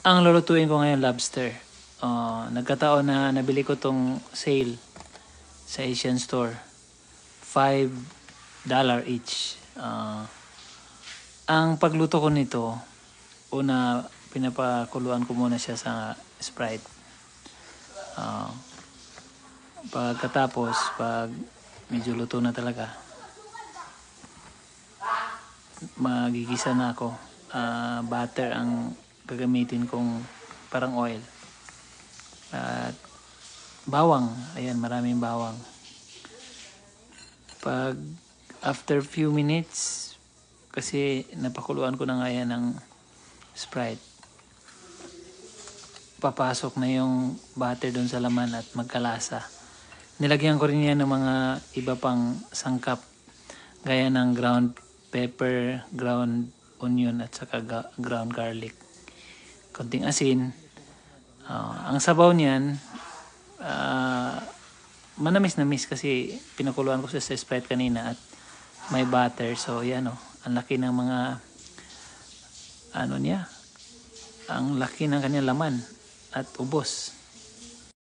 Ang lulutuin ko ngayon lobster. Nagkataon na nabili ko tong sale sa Asian store. $5 each. Ang pagluto ko nito, una pinapakuluan ko muna siya sa Sprite. Pagkatapos, pag medyo luto na talaga, magigisa na ako. Butter ang gagamitin kong parang oil. At bawang, ayan, maraming bawang. Pag after few minutes, kasi napakuluan ko na nga yan ng Sprite, papasok na yung butter doon sa laman at magkalasa. Nilagyan ko rin yan ng mga iba pang sangkap, gaya ng ground pepper, ground onion at saka ground garlic. Konting asin. Ang sabaw niyan, manamis-namis kasi pinakuluan ko sa Sprite kanina at may butter. So yan ang laki ng mga ang laki ng kanyang laman at ubos.